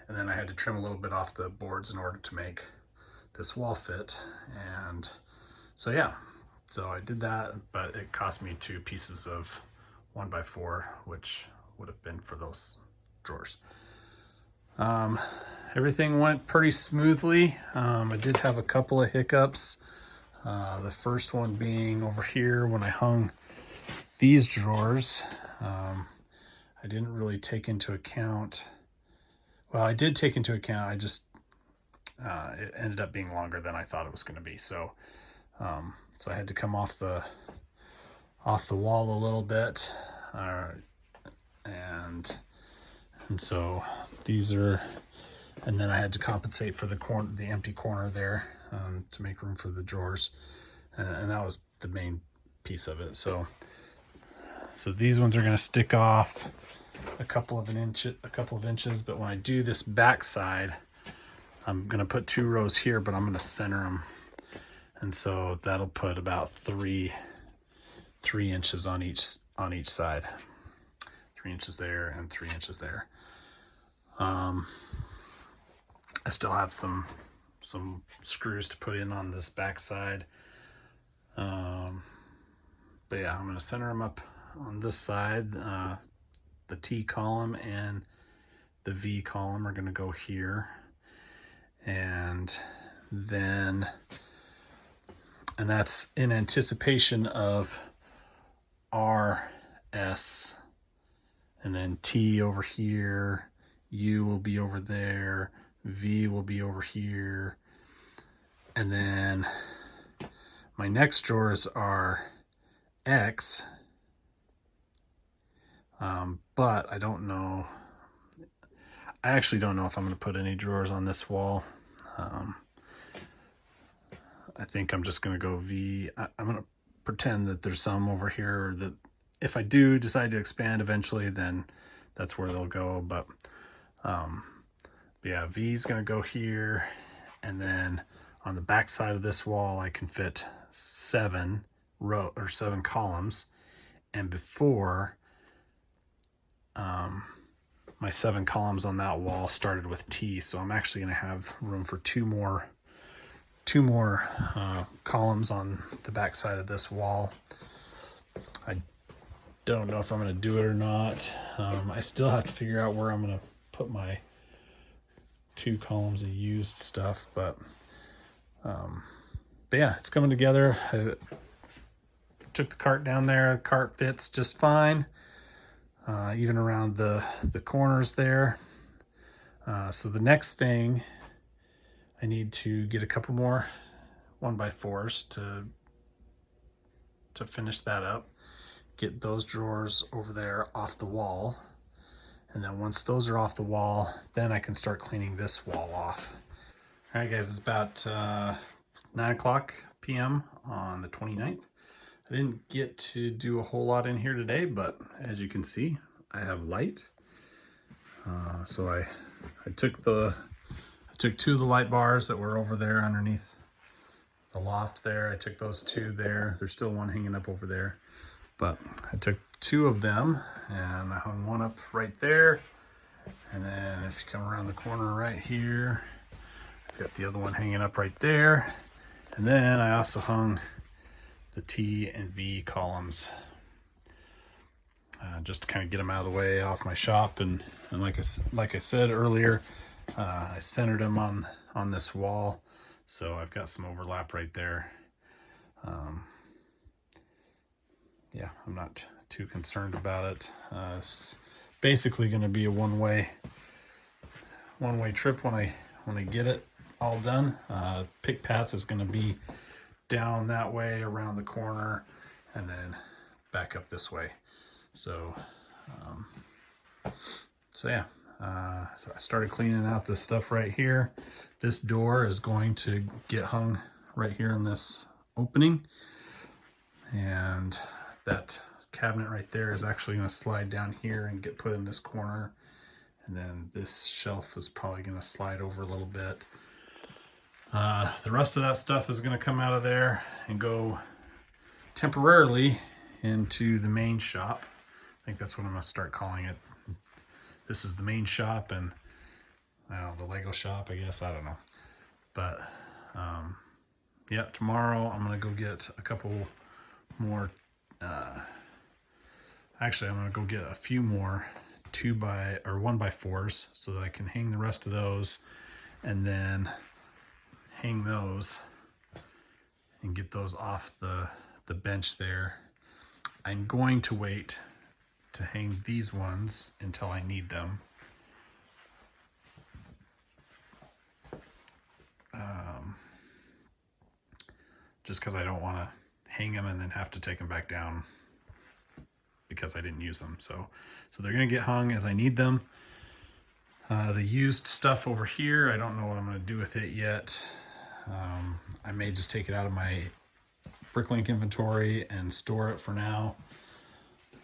And then I had to trim a little bit off the boards in order to make this wall fit. And so yeah, so I did that, but it cost me 2 pieces of 1x4, which would have been for those drawers. Everything went pretty smoothly. I did have a couple of hiccups. The first one being over here when I hung these drawers. I didn't really take into account, well, I did take into account, I just, it ended up being longer than I thought it was going to be. So I had to come off the wall a little bit, and so these are, and then I had to compensate for the empty corner there, to make room for the drawers, and that was the main piece of it. So these ones are going to stick off a couple of inches, but when I do this back side, I'm going to put 2 rows here, but I'm going to center them, and so that'll put about 3 inches on each side. 3 inches there and 3 inches there. I still have some screws to put in on this back side. But yeah, I'm going to center them up on this side. The T column and the V column are going to go here. And that's in anticipation of R, S, and then T over here, U will be over there, V will be over here, and then my next drawers are X, but I don't know, I actually don't know if I'm going to put any drawers on this wall. I think I'm just going to go V. I'm going to pretend that there's some over here, that if I do decide to expand eventually, then that's where they'll go. But yeah, V is going to go here, and then on the back side of this wall I can fit 7 columns, and before my 7 columns on that wall started with T, so I'm actually going to have room for 2 more columns on the back side of this wall. I don't know if I'm going to do it or not. I still have to figure out where I'm going to put my 2 columns of used stuff, but yeah, it's coming together. took the cart down there. The cart fits just fine, even around the corners there. So the next thing, I need to get a couple more 1x4s to finish that up. Get those drawers over there off the wall. And then once those are off the wall, then I can start cleaning this wall off. All right, guys, it's about 9 p.m. on the 29th. I didn't get to do a whole lot in here today, but as you can see, I have light. So I took 2 of the light bars that were over there underneath the loft there. I took those 2 there. There's still one hanging up over there, but I took 2 of them and I hung one up right there. And then if you come around the corner right here, I've got the other one hanging up right there. And then I also hung the T and V columns just to kind of get them out of the way off my shop. And like I said earlier, I centered them on this wall, so I've got some overlap right there. Yeah, I'm not too concerned about it. It's basically going to be a one-way trip when I get it all done. Pick path is going to be down that way around the corner and then back up this way. So yeah, so I started cleaning out this stuff right here. This door is going to get hung right here in this opening, and that cabinet right there is actually going to slide down here and get put in this corner, and then this shelf is probably going to slide over a little bit. The rest of that stuff is going to come out of there and go temporarily into the main shop. I think that's what I'm going to start calling it. This is the main shop, and I don't know, the Lego shop, I guess. I don't know. But yeah, tomorrow I'm going to go get a couple more. Actually, I'm going to go get a few more 1x4s so that I can hang the rest of those, and then hang those and get those off the bench there. I'm going to wait to hang these ones until I need them. Just because I don't want to hang them and then have to take them back down because I didn't use them. So they're going to get hung as I need them. The used stuff over here, I don't know what I'm going to do with it yet. I may just take it out of my Bricklink inventory and store it for now,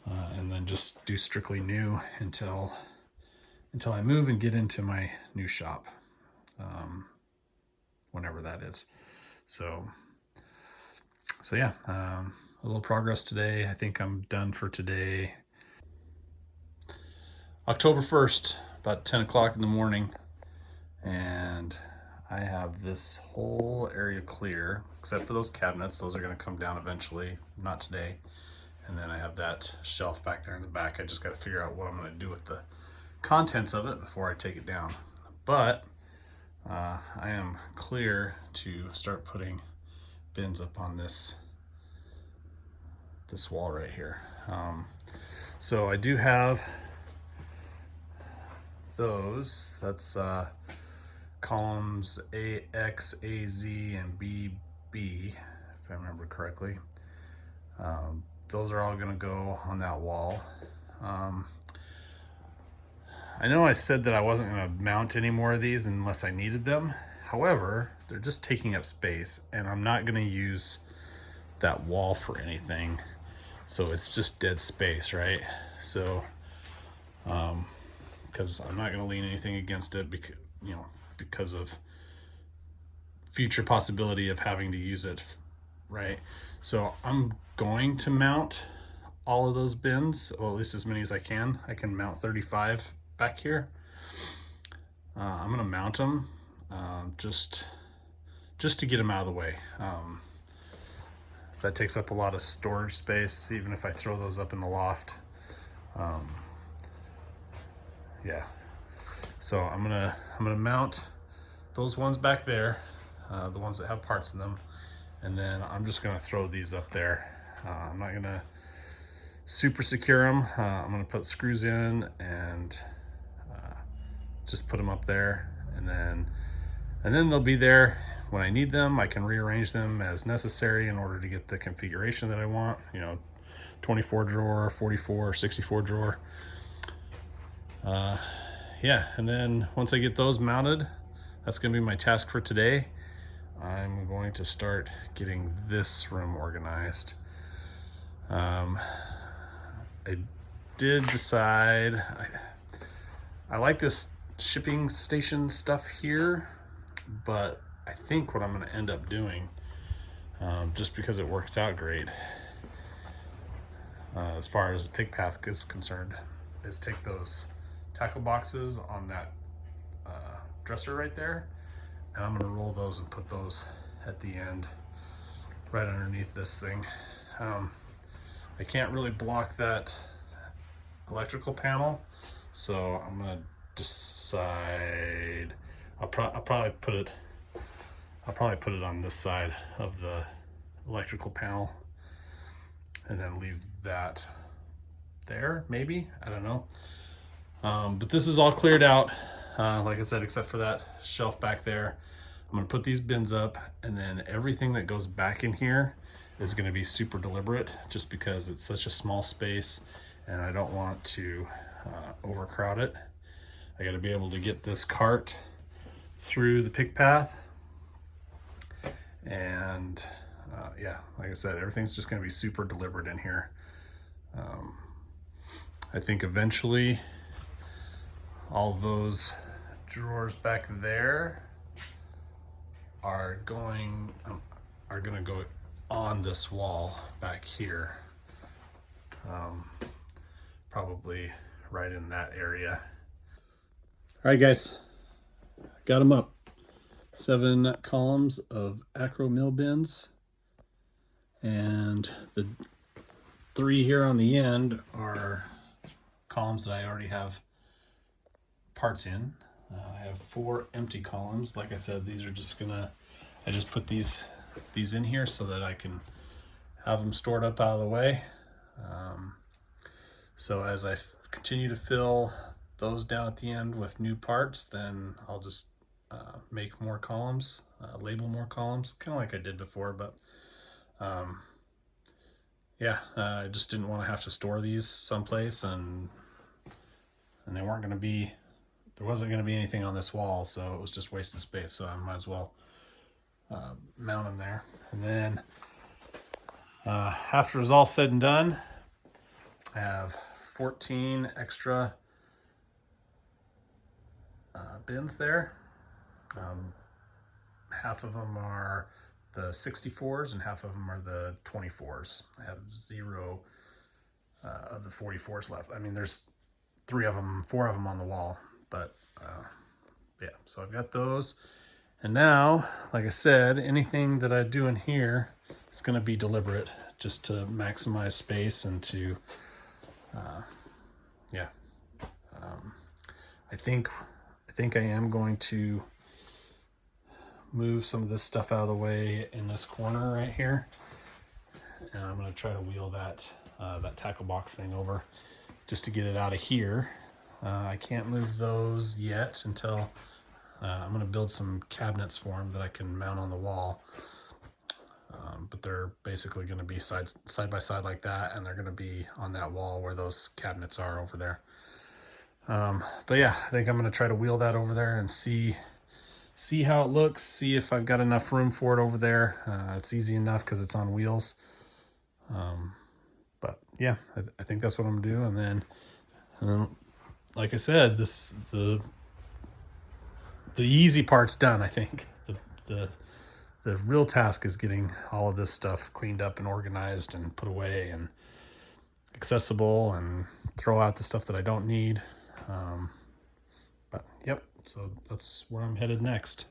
and then just do strictly new until I move and get into my new shop, whenever that is. So yeah, a little progress today. I think I'm done for today. October 1st, about 10 o'clock in the morning, and I have this whole area clear, except for those cabinets. Those are going to come down eventually, not today. And then I have that shelf back there in the back. I just got to figure out what I'm going to do with the contents of it before I take it down. But I am clear to start putting bins up on this wall right here. So I do have those. That's columns AX, AZ, and BB, if I remember correctly. Those are all going to go on that wall. I know I said that I wasn't going to mount any more of these unless I needed them. However, they're just taking up space, and I'm not going to use that wall for anything. So it's just dead space, right? So, because I'm not going to lean anything against it because of future possibility of having to use it, right? So I'm going to mount all of those bins, well, at least as many as I can. I can mount 35 back here. I'm going to mount them just to get them out of the way. That takes up a lot of storage space, even if I throw those up in the loft. Yeah. So I'm gonna mount those ones back there, the ones that have parts in them, and then I'm just gonna throw these up there I'm not gonna super secure them. I'm gonna put screws in and just put them up there, and then they'll be there when I need them. I can rearrange them as necessary in order to get the configuration that I want, 24 drawer, 44, 64 drawer. Yeah, and then once I get those mounted, that's gonna be my task for today. I'm going to start getting this room organized. I did decide, I like this shipping station stuff here, but I think what I'm going to end up doing, just because it works out great, as far as the pick path is concerned, is take those tackle boxes on that dresser right there, and I'm going to roll those and put those at the end right underneath this thing. I can't really block that electrical panel, so I'm gonna decide I'll probably put it on this side of the electrical panel, and then leave that there, maybe, I don't know. But this is all cleared out, like I said, except for that shelf back there. I'm gonna put these bins up, and then everything that goes back in here is going to be super deliberate, just because it's such a small space and I don't want to overcrowd it. I got to be able to get this cart through the pick path, and yeah, like I said, everything's just going to be super deliberate in here. I think eventually all those drawers back there are going to go on this wall back here, probably right in that area. All right, guys, got them up. 7 columns of acro mill bins, and the 3 here on the end are columns that I already have parts in. I have 4 empty columns. Like I said, these are just I just put these in here so that I can have them stored up out of the way. So as I continue to fill those down at the end with new parts, then I'll just make more columns, label more columns, kind of like I did before. But yeah, I just didn't want to have to store these someplace, and they weren't going to be, there wasn't going to be anything on this wall, so it was just wasted space. So I might as well mount them there. And then after it's all said and done, I have 14 extra bins there. Half of them are the 64s and half of them are the 24s. I have 0 of the 44s left. I mean, there's 4 of them on the wall, but yeah, so I've got those. And now, like I said, anything that I do in here is going to be deliberate, just to maximize space and to, yeah. I think I am going to move some of this stuff out of the way in this corner right here, and I'm going to try to wheel that tackle box thing over just to get it out of here. I can't move those yet until I'm going to build some cabinets for them that I can mount on the wall. But they're basically going to be side by side like that, and they're going to be on that wall where those cabinets are over there. But yeah, I think I'm going to try to wheel that over there and see how it looks, see if I've got enough room for it over there. It's easy enough because it's on wheels. But yeah, I think that's what I'm going to do. And then like I said, the easy part's done. I think the real task is getting all of this stuff cleaned up and organized and put away and accessible, and throw out the stuff that I don't need. But yep, so that's where I'm headed next.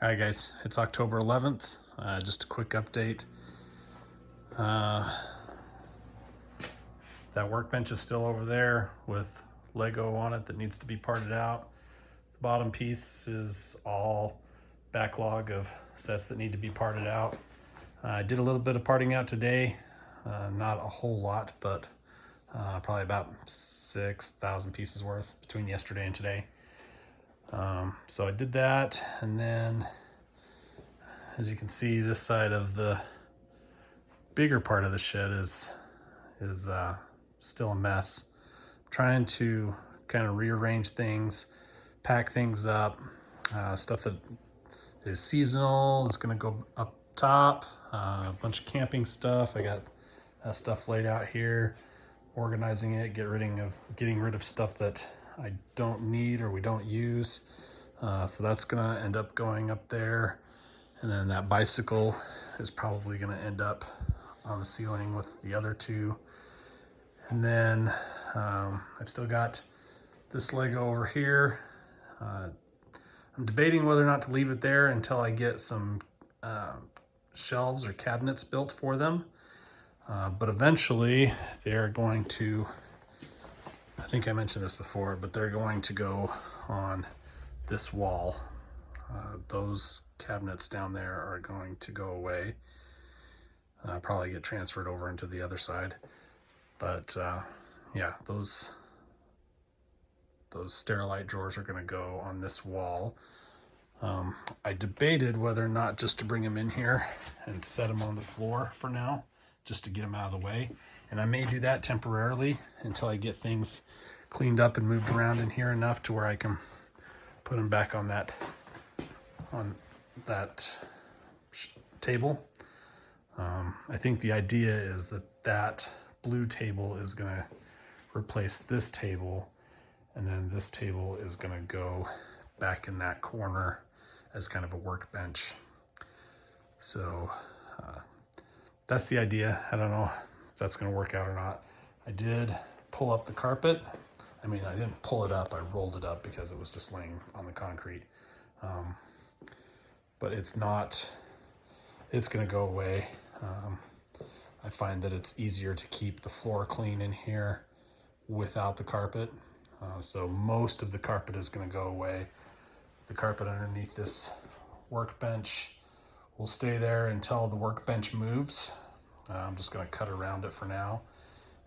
All right, guys, it's October 11th. Just a quick update. That workbench is still over there with Lego on it that needs to be parted out. The bottom piece is all backlog of sets that need to be parted out. I did a little bit of parting out today, not a whole lot, but probably about 6,000 pieces worth between yesterday and today. So I did that, and then as you can see, this side of the bigger part of the shed is still a mess. I'm trying to kind of rearrange things, pack things up. Stuff that is seasonal is going to go up top. A bunch of camping stuff. I got stuff laid out here, organizing it, getting rid of stuff that I don't need or we don't use. So that's gonna end up going up there, and then that bicycle is probably gonna end up on the ceiling with the other two. And then I've still got this Lego over here. I'm debating whether or not to leave it there until I get some shelves or cabinets built for them. But eventually they're going to, I think I mentioned this before, but they're going to go on this wall. Those cabinets down there are going to go away. Probably get transferred over into the other side. But yeah, those Sterilite drawers are going to go on this wall. I debated whether or not just to bring them in here and set them on the floor for now, just to get them out of the way. And I may do that temporarily until I get things cleaned up and moved around in here enough to where I can put them back on that table. I think the idea is that blue table is going to replace this table, and then this table is going to go back in that corner as kind of a workbench. So that's the idea. I don't know if that's going to work out or not. I did pull up the carpet. I mean, I didn't pull it up, I rolled it up because it was just laying on the concrete. But it's going to go away. I find that it's easier to keep the floor clean in here without the carpet. So most of the carpet is going to go away. The carpet underneath this workbench will stay there until the workbench moves. I'm just going to cut around it for now.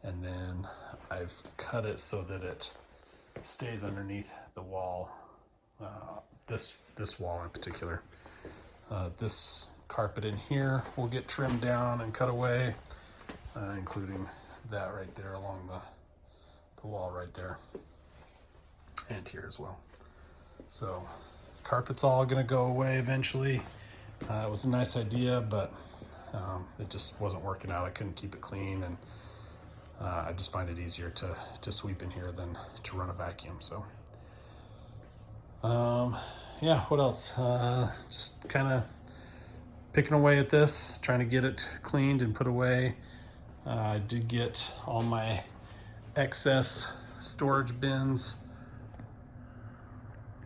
And then I've cut it so that it stays underneath the wall, this wall in particular. This carpet in here will get trimmed down and cut away, including that right there along the wall right there, and here as well. So carpet's all gonna go away eventually. It was a nice idea, but it just wasn't working out. I couldn't keep it clean, and I just find it easier to sweep in here than to run a vacuum. So yeah, what else? Just kind of picking away at this, trying to get it cleaned and put away. I did get all my excess storage bins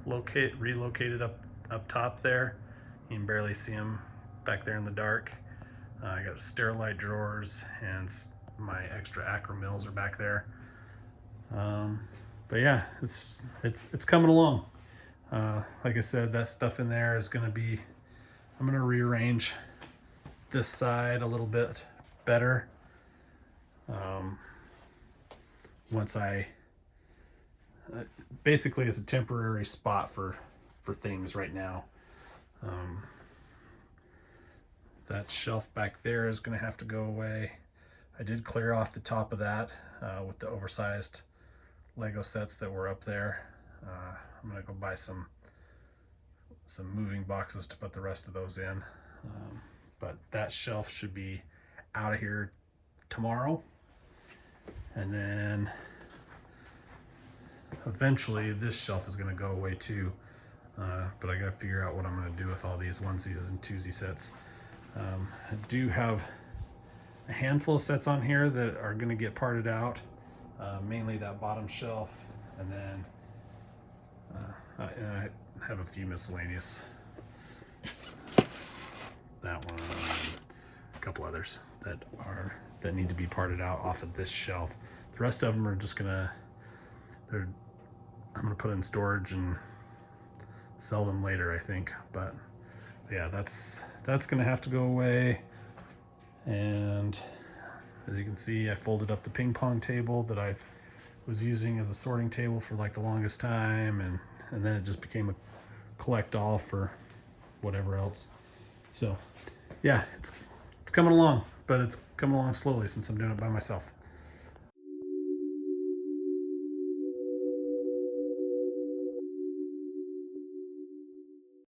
relocated up top there. You can barely see them back there in the dark. I got Sterilite drawers, and my extra Acromills are back there. But yeah, it's coming along. Like I said, that stuff in there is gonna be, I'm gonna rearrange this side a little bit better. Once basically it's a temporary spot for things right now. That shelf back there is gonna have to go away. I did clear off the top of that with the oversized Lego sets that were up there. I'm gonna go buy some moving boxes to put the rest of those in. But that shelf should be out of here tomorrow. And then eventually this shelf is gonna go away too. But I gotta figure out what I'm gonna do with all these onesies and twosie sets. I do have a handful of sets on here that are gonna get parted out. Mainly that bottom shelf, and then I have a few miscellaneous that one, a couple others that need to be parted out off of this shelf. The rest of them are just I'm gonna put in storage and sell them later, I think. But yeah, that's gonna have to go away. And as you can see, I folded up the ping pong table that I was using as a sorting table for like the longest time, and then it just became a collect all for whatever else. So yeah, it's coming along, but it's coming along slowly since I'm doing it by myself.